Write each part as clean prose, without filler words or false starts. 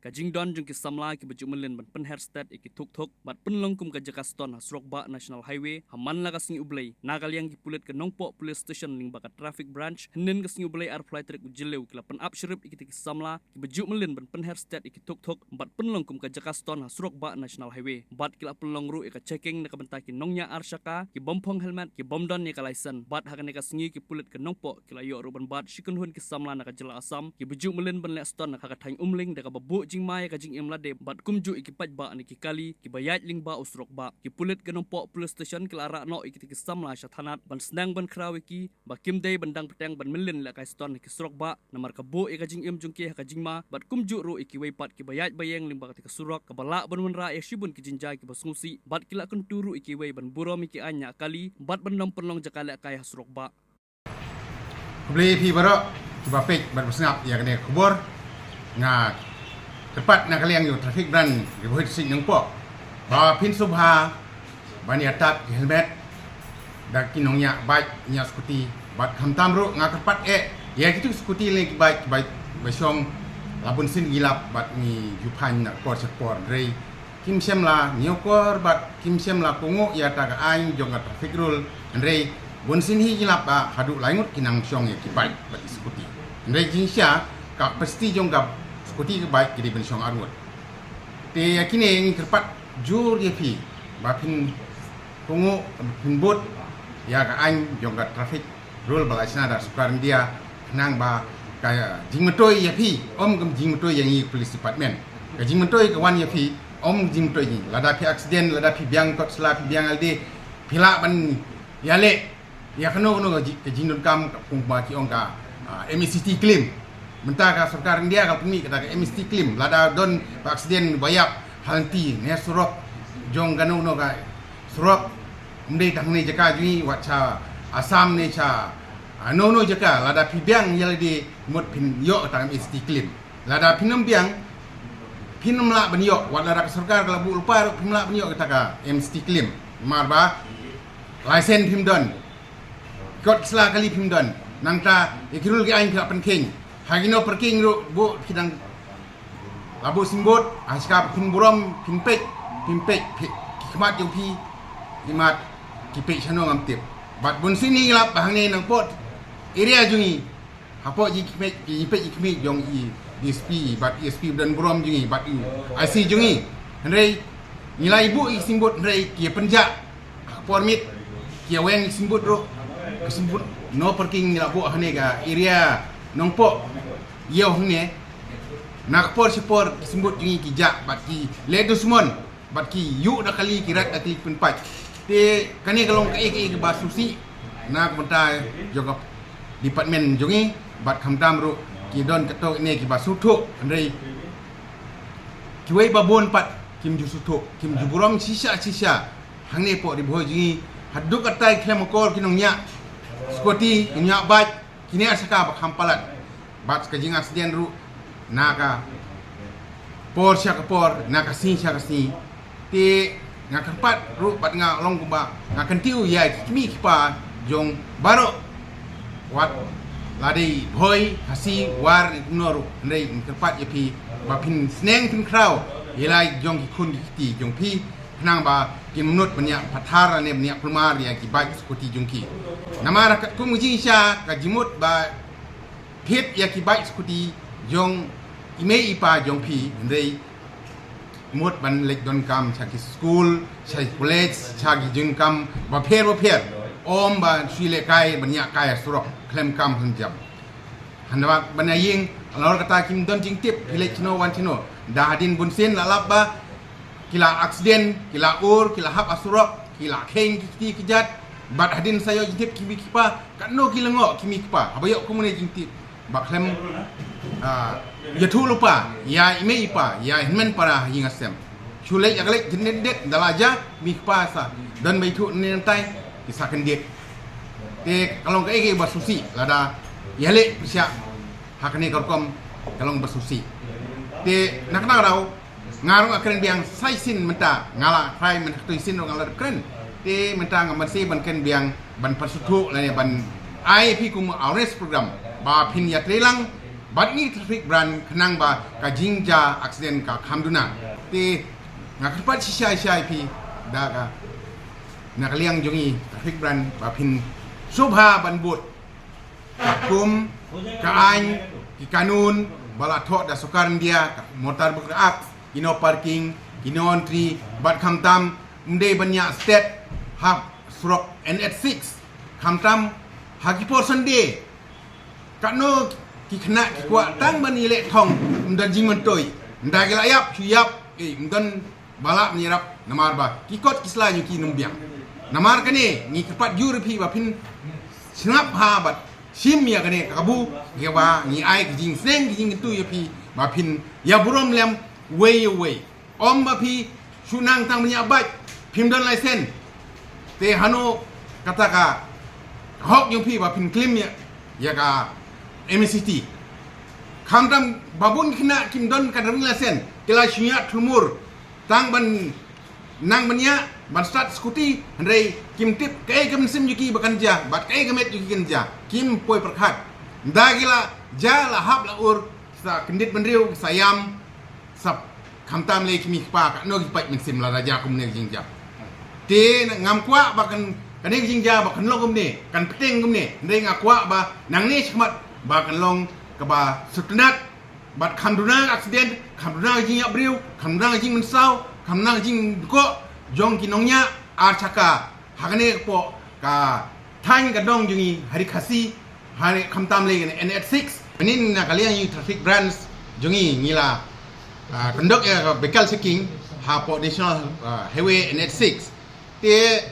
Kajing don jung ki samla ki baju melin ban pen state iki tuk bat pen longkum ka Jakaston Hasrokba National Highway haman la kasing ublay nagal yang ki pulit ke Nongpo Police Station ling baka traffic branch henen kasing ublay ar flight trek ujileu ki pen up shrip iki ki samla ki baju melin ban pen state iki tuk bat pen longkum ka Jakaston Hasrokba National Highway bat ki pen longru ka checking na kabenta ki nongnya arshaka ki bompong helmet ki bomdon ni ka license bat hakane ka singi ki pulit ke Nongpo ki layo ruban bat shikun hun ki samla na ka jela asam ki baju melin ban leston na ka thang umling da ka babu jing mai ka jing emlade bat kumju iki pajba ni ki kali ki bayat ling ba usrok ba ki pulit ke Nongpo Police Station ki lara no iki ki samla shathanat ban snang ban krawi ki ba kim day bandang petang ban melin la ka ston ki srok ba namar ka bo ka jing em jung ki ka jing ma bat kumju ro iki weipat ki bayat bayeng ling ba ka surok ka bala ban menra ya shibun ki jinjai ki basngusi bat ki la kun turu iki wei ban burom iki anya kali bat ban nom penlong jakala ka srok ba Beli pi baru coba pek bersengap ya kena kubur nga tepat nak kalianอยู่ traffic brand di bawah sing Nongpo bawa pin subha bani atat helmet dak kinongnya bike nya skuti bat khamtam ru nga tepat ya gitu skuti le bike besong labun sin gilap bat ni jupan nak por sekor rei kim sem la nyokor bat kim sem la kungu ya ta aing jong traffic rule rei bun sin hi gilap ba hadu laingut kinang syong ya ki bike bat skuti rei jinsya ka pasti jong ga skuti ke baik jadi bensyong arwat. Te yakini yang terpat jur dia pi, bapin kungu pin bot ya ka an jongga traffic rule balasna da sukaran dia nang ba kaya jingmetoi ya pi om gem jingmetoi yang i police department. Ka jingmetoi ka wan ya pi om jingmetoi ni lada pi accident lada pi biang kot sela pi biang alde pila ban ya le ya kano ka jingdon kam ka pungba ki ong ka MCT claim mentah ka sarkar India ka puni kata MST claim lada don aksiden bayap halti ne surok jong ganu no ka surok mde tang ne jaka jui wacha asam ne cha no jaka lada pibiang yal di mot pin yo ta MST claim lada pinum biang pinum la ban yo wat lada sarkar ka bu lupa pinum la ban yo kata ka MST claim marba license pim don kot sela kali pim don nangta ikirul ki ain ka penking Hagino parking ro bu kidang labu simbot aska pin burom pin pek kimat yung pi kimat kipek chano ngamtip bat bun sini lap bahang ne nang pot area jungi hapo ji kipek jong i DSP bat ESP dan burom jungi bat IC jungi hendrei nilai ibu i simbot hendrei kia penjak permit kia weng simbot ro kesimbut no parking labu hane ga area Nongpo yo hne nak por sepor sembut jungi ki jak bat ki ledu semon bat ki yu dak kali kirat ati pun pat te kani kalong ke basusi nak menta joga department jungi bat khamtam ru ki don ketok ne ki basuthuk andrei ki wei babon pat kim jusuthuk kim juburom sisa hangne po di boh jungi haduk atai klemokor kinongnya skoti nya bat kini asaka bak hampalat bat kajing asdian ru naka por sya por naka sin sya kasi ti ngakampat ru bat nga long kuba ngakentiu ya kimi kipa jong baro wat ladi boy hasi war noru ndai ngakampat yapi bapin sneng pin kraw yelai jong ki kun ki jong pi nang ba kimnut banyak pathara ne banyak plumar ya ki bag skuti jongki namara kat kum jinsha ka jimut ba pit ya ki bag skuti jong ime ipa jong pi ndei mut ban lek don kam cha ki school cha college cha ki jing kam ba pher om ba sile kai banyak kai surok klem kam hunjam hanwa banaying alor kata kim don jing tip hilek chino wan chino da hadin bunsin lalap ba kila aksiden, kila kila hap asurok, kila keng kiti kijat, bat hadin sayo jintip kimi kipa, kano kila ngok kimi kipa, abayok kumune jintip, bak lem yatu lupa, ya ime ipa, ya himen para hingasem, chulek yaglek jendet dalaja mi kipa sa, dan baitu nentai kisah kendet, te kalau ke basusi, lada yale pisya hakane korkom kalau basusi, te nak rau ngarung akan biang saisin menta ngala kai men tu sin ngala kren te menta ngaman se ban ken biang ban pasutu la ban IP kum awareness program ba pin ya trelang bat ni traffic brand kenang ba ka jingja accident ka khamduna ti ngakpat sisai pi da ka nakaliang jongi traffic brand ba phin subha ban but kum ka ain ki kanun bala thok da sukaran dia motor bergerak kino parking kino entry bat khamtam mde banya state hab surok NH6 khamtam hagi portion day kano ki khna ki kwa tang bani le thong mdan jing mentoi nda gila yap chu yap mdan bala menyerap namar ba ki kot kisla yu ki numbiang namar kane ni kepat jur pi ba pin snap ha bat sim ya kane kabu ge ba ni ai ki jing sneng ki jing tu ya pi ba pin ya burom lem way away om ba pi sunang tang banya bat pim dan license te hano kata ka hok yu pi ba pin claim ya ka MCT khamdam babun kena kim don kadang lasen kila syunya tumur tang ban nang banya ban start skuti handai kim tip kai kam sim yuki bakanja bat kai gamet yuki kanja kim poi perkhat da gila ja la hab la ur sa kendit benriu sayam sap khamtam le kimi pa ka no ki pai min sim la raja kum ne jingja te ngam kwa bakan kane jingja bakan lo kum ne kan peteng kum ne ndai ngakwa ba nang ne chmat ba kan long ka ba sutunat bat khamduna accident khamduna jing abriu khamduna jing mensau khamduna jing ko jong kinongnya archaka hagane po ka tang ka dong jungi hari khasi hari khamtam le NH6 menin na kalian yu traffic brands jungi ngila kondok ya bekal seking ha po national highway NH6 te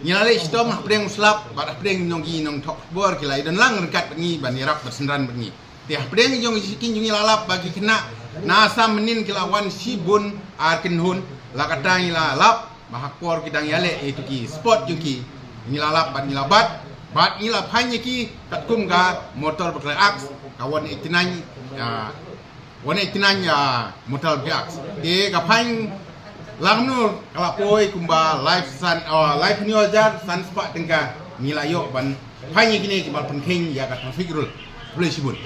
nyale stom apreng slap bat apreng nonggi nong tok bor kilai dan lang rekat bengi ban irap bersenran bengi te apreng jong sikin jungi lalap bagi kena nasa menin kilawan sibun arkin hun lakatang ila lap bahak por kidang yale itu ki spot juki ngilalap bat ngilabat bat ngilap hanya ki katkum ga motor bergerak kawan itinany wana itinany motor bergerak de kapan langnu kalapoi kumba live sun live new jar sun spot tengka ngilayo ban hanya kini kibal penting ya ka traffic rule boleh sibun